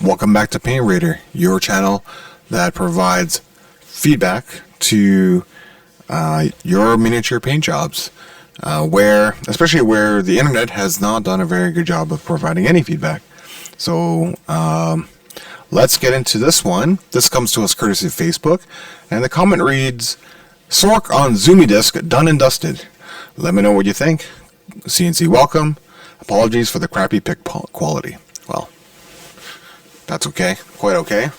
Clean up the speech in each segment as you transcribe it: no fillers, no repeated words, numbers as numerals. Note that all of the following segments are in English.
Welcome back to Paint Raider, your channel that provides feedback to your miniature paint jobs, especially where the internet has not done a very good job of providing any feedback. So let's get into this one. This comes to us courtesy of Facebook, and the comment reads, "Sorc on Zoomy Disc, done and dusted. Let me know what you think. CNC welcome. Apologies for the crappy pick quality." Well, that's okay. Quite okay.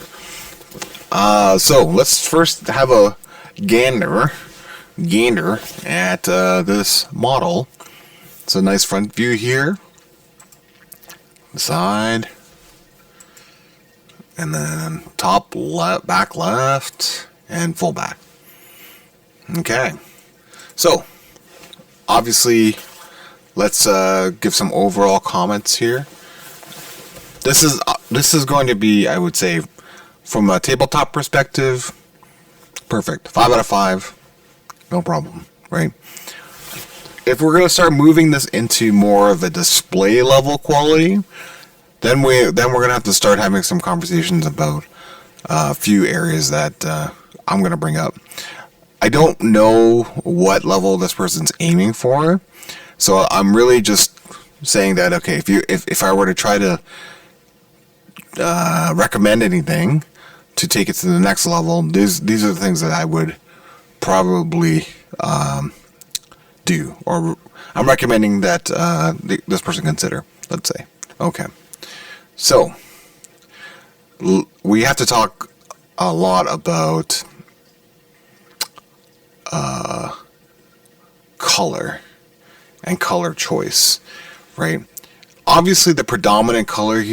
So let's first have a gander at this model. It's a nice front view here, the side, and then top left, back left, and full back. Okay, so obviously let's give some overall comments here. This is going to be, I would say, from a tabletop perspective, perfect. 5 out of 5, no problem, right? If we're going to start moving this into more of a display level quality, then we're going to have to start having some conversations about a few areas that I'm going to bring up. I don't know what level this person's aiming for, so I'm really just saying that, okay, if I were to try to recommend anything to take it to the next level, these are the things that I would probably do, or I'm recommending that this person consider, let's say. Okay, so we have to talk a lot about color and color choice, right? Obviously, the predominant colors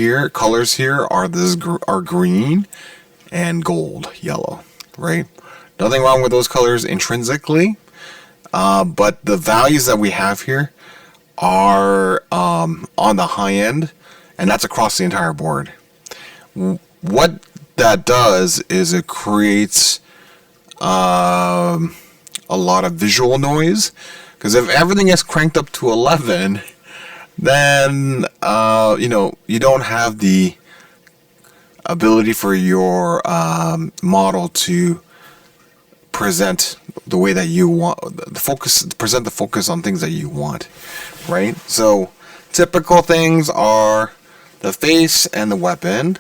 here are green and gold, yellow, right? Nothing wrong with those colors intrinsically, but the values that we have here are on the high end, and that's across the entire board. What that does is it creates a lot of visual noise, because if everything is cranked up to 11, then you don't have the ability for your model to present the way that you want, present the focus on things that you want, right? So typical things are the face and the weapon.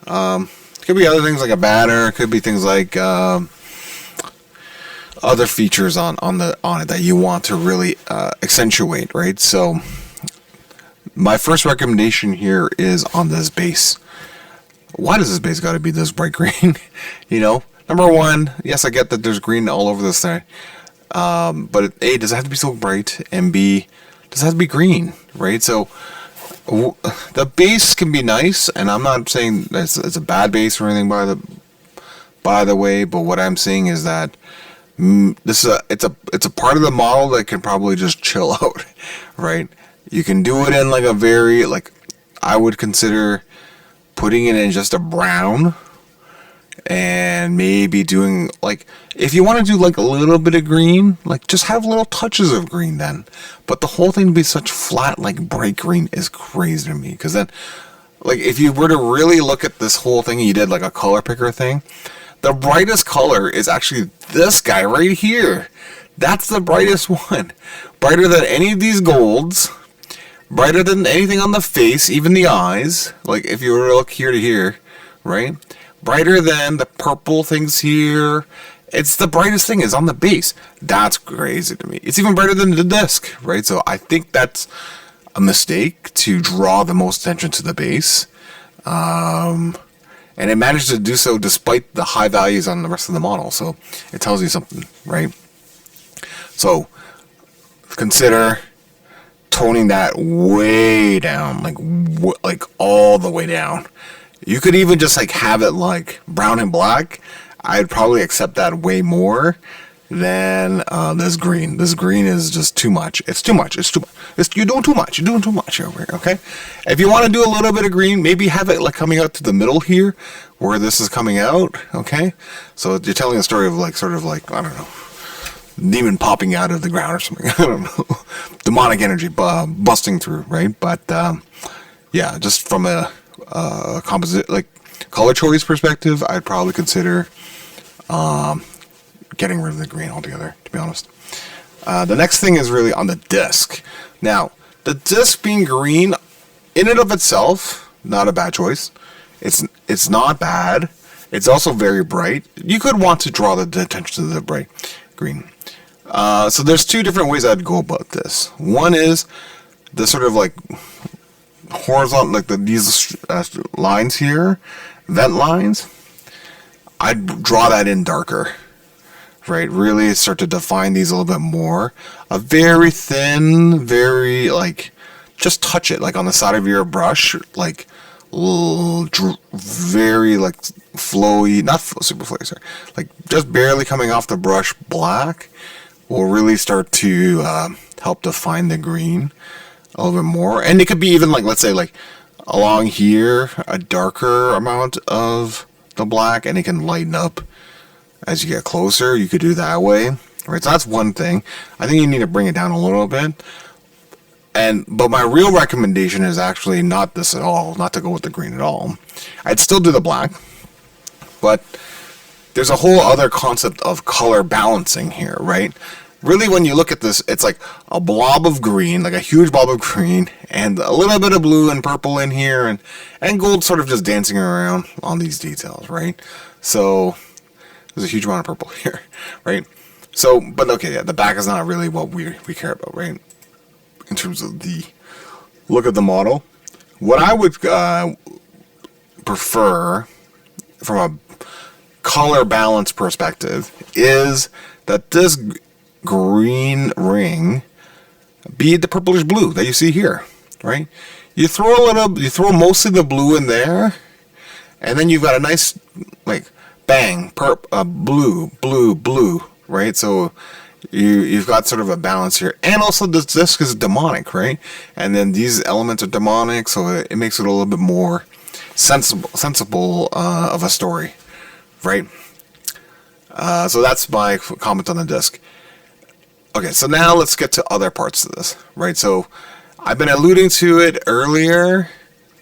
Could be other things like a banner. Could be things like other features on it that you want to really accentuate, right? So my first recommendation here is on this base. Why does this base got to be this bright green? Number one, yes, I get that there's green all over this thing, but A, does it have to be so bright? And B, does it have to be green, right? So the base can be nice, and I'm not saying it's a bad base or anything by the way, but what I'm saying is that it's a part of the model that can probably just chill out, right? You can do it in like a very, I would consider putting it in just a brown, and maybe doing, if you want to do a little bit of green, just have little touches of green then. But the whole thing to be such flat, bright green is crazy to me. Because then, if you were to really look at this whole thing and you did a color picker thing, the brightest color is actually this guy right here. That's the brightest one. Brighter than any of these golds. Brighter than anything on the face, even the eyes. If you were to look here to here, right? Brighter than the purple things here. It's the brightest thing is on the base. That's crazy to me. It's even brighter than the disc, right? So I think that's a mistake to draw the most attention to the base. And it managed to do so despite the high values on the rest of the model. So it tells you something, right? So consider toning that way down, like all the way down. You could even just have it brown and black. I'd probably accept that way more than this green. This green is just too much. It's too much. You're doing too much. You're doing too much over here, okay? If you want to do a little bit of green, maybe have it coming out to the middle here, where this is coming out, okay? So you're telling a story of I don't know, demon popping out of the ground or something. I don't know. Demonic energy busting through, right? But yeah, just from a composite, like color choice perspective, I'd probably consider getting rid of the green altogether, to be honest. The next thing is really on the disc. Now, the disc being green, in and of itself, not a bad choice. It's not bad. It's also very bright. You could want to draw the attention to the bright green. So there's two different ways I'd go about this. One is the sort of like horizontal, like these lines here, vent lines. I'd draw that in darker, right? Really start to define these a little bit more. A very thin, very like, just touch it like on the side of your brush, like very like flowy, not super flowy, sorry, like just barely coming off the brush black will really start to help define the green a little bit more. And it could be even like, let's say like along here, a darker amount of the black, and it can lighten up as you get closer. You could do that way, right? So that's one thing. I think you need to bring it down a little bit. But my real recommendation is actually not this at all, not to go with the green at all. I'd still do the black, but there's a whole other concept of color balancing here, right? Really, when you look at this, it's like a blob of green, like a huge blob of green, and a little bit of blue and purple in here, and gold sort of just dancing around on these details, right? So there's a huge amount of purple here, right? So, but okay, yeah, the back is not really what we care about, right? In terms of the look of the model, what I would prefer from a color balance perspective is that this green ring be the purplish blue that you see here, right? You throw mostly the blue in there, and then you've got a nice like bang, blue, right? So you've got sort of a balance here, and also this disc is demonic, right? And then these elements are demonic, so it makes it a little bit more sensible of a story, right? So that's my comment on the disc. Okay, so now let's get to other parts of this, right? So I've been alluding to it earlier,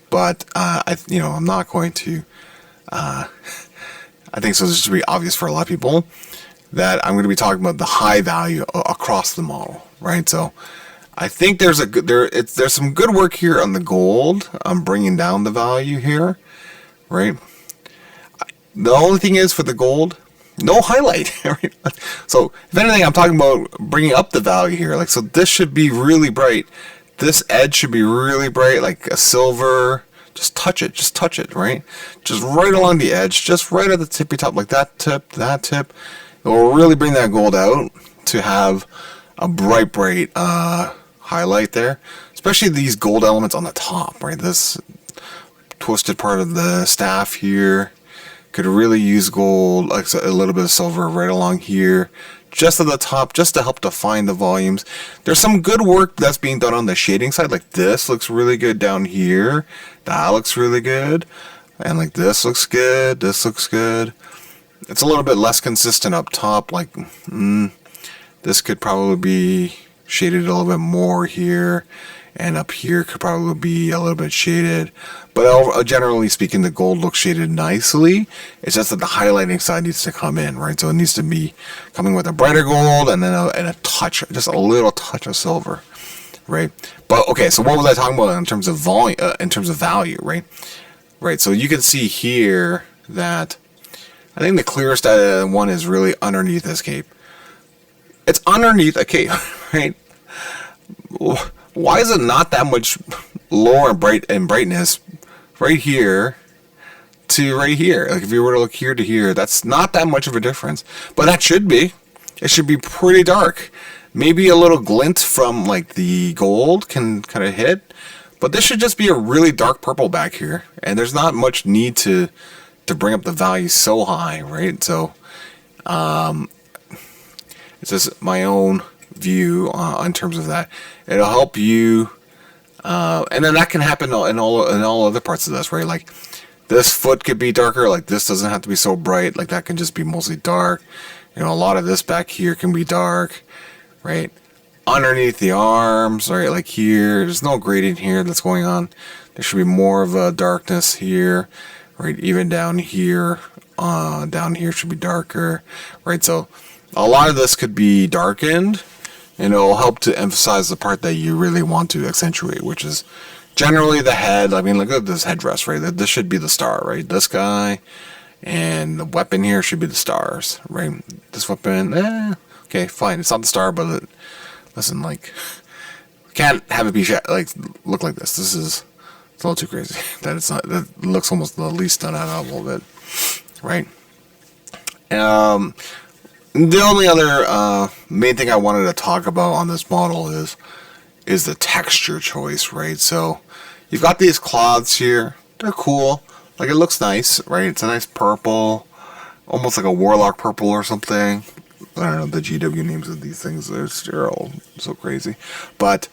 but I'm not going to. I think so. This should be obvious for a lot of people that I'm going to be talking about the high value across the model, right? So I think there's some good work here on the gold. I'm bringing down the value here, right? The only thing is for the gold, no highlight. Right? So if anything, I'm talking about bringing up the value here. Like, so this should be really bright. This edge should be really bright, like a silver. Just touch it, right? Just right along the edge, just right at the tippy top, like that tip. It will really bring that gold out to have a bright highlight there, especially these gold elements on the top, right? This twisted part of the staff here could really use gold, like a little bit of silver right along here, just at the top, just to help define the volumes. There's some good work that's being done on the shading side, like this looks really good down here, that looks really good, and like this looks good, this looks good. It's a little bit less consistent up top, like this could probably be shaded a little bit more here, and up here could probably be a little bit shaded, but generally speaking, the gold looks shaded nicely. It's just that the highlighting side needs to come in, right? So it needs to be coming with a brighter gold and then a touch, just a little touch of silver, right? But okay, so what was I talking about in terms of volume, in terms of value, right? Right, so you can see here that I think the clearest one is really underneath this cape. It's underneath a cape, right? Why is it not that much lower in brightness right here to right here? Like if you were to look here to here, that's not that much of a difference. But that should be. It should be pretty dark. Maybe a little glint from like the gold can kind of hit. But this should just be a really dark purple back here. And there's not much need to bring up the value so high, right? So it's just my own view in terms of that. It'll help you, and then that can happen in all other parts of this, right? Like this foot could be darker, like this doesn't have to be so bright, like that can just be mostly dark. You know, a lot of this back here can be dark, right? Underneath the arms, right, like here, there's no gradient here that's going on. There should be more of a darkness here, right? Even down here should be darker, right? So a lot of this could be darkened, and it'll help to emphasize the part that you really want to accentuate, which is generally the head. I mean, look at this headdress, right? This should be the star, right? This guy and the weapon here should be the stars, right? This weapon, okay, fine. It's not the star, but listen, like, can't have it be like look like this. It's a little too crazy. That it's not. That looks almost the least done out of a little bit, right? The only other main thing I wanted to talk about on this model is the texture choice, right? So you've got these cloths here. They're cool. Like, it looks nice, right? It's a nice purple, almost like a warlock purple or something. I don't know the GW names of these things. They're all so crazy, but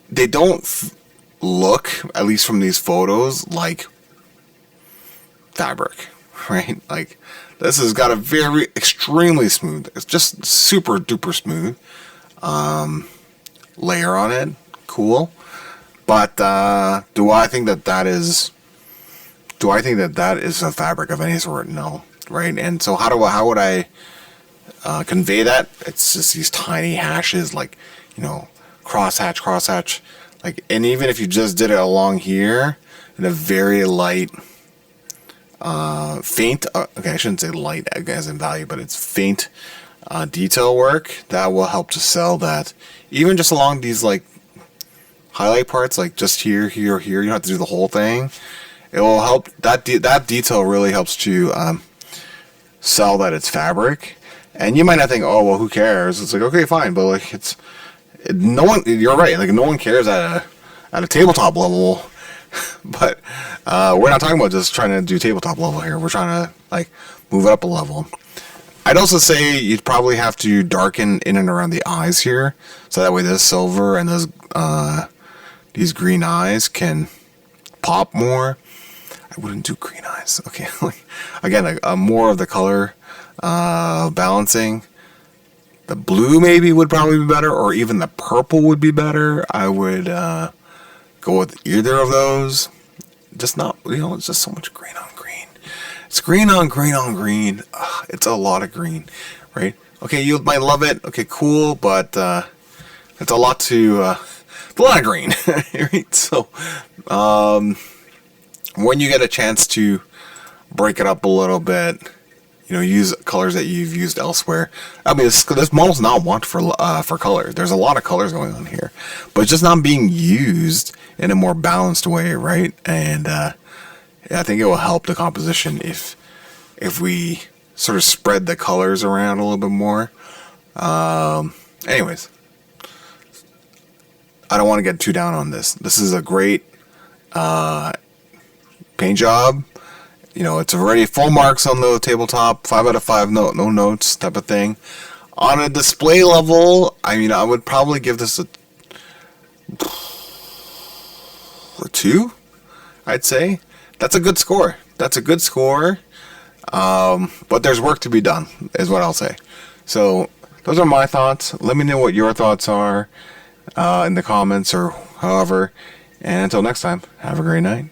they don't look, at least from these photos, like fabric, right? Like, this has got a very extremely smooth. It's just super duper smooth layer on it. Cool. But do I think that is a fabric of any sort? No, right? And so how would I convey that? It's just these tiny hashes, like, you know, crosshatch, like, and even if you just did it along here in a very light, faint. Okay, I shouldn't say light as in value, but it's faint detail work that will help to sell that. Even just along these like highlight parts, like just here. You don't have to do the whole thing. It will help. That detail really helps to sell that it's fabric. And you might not think, oh well, who cares? It's like, okay, fine, but like no one. You're right. Like, no one cares at a tabletop level. But we're not talking about just trying to do tabletop level here. We're trying to like move it up a level. I'd also say you'd probably have to darken in and around the eyes here, so that way this silver and these green eyes can pop more. I wouldn't do green eyes. Okay, again, more of the color balancing. The blue maybe would probably be better, or even the purple would be better. I would go with either of those. Just not, it's just so much green on green. It's green on green on green. It's a lot of green, right? Okay, you might love it. Okay, cool, but it's a lot of green, right? So, when you get a chance to break it up a little bit, use colors that you've used elsewhere. I mean, this model's not want for color. There's a lot of colors going on here, but it's just not being used in a more balanced way, right? And I think it will help the composition if we sort of spread the colors around a little bit more. Anyways, I don't want to get too down on this. This is a great paint job. It's already full marks on the tabletop, 5 out of 5, no notes type of thing. On a display level, I would probably give this a 2, I'd say. That's a good score. But there's work to be done, is what I'll say. So those are my thoughts. Let me know what your thoughts are in the comments or however. And until next time, have a great night.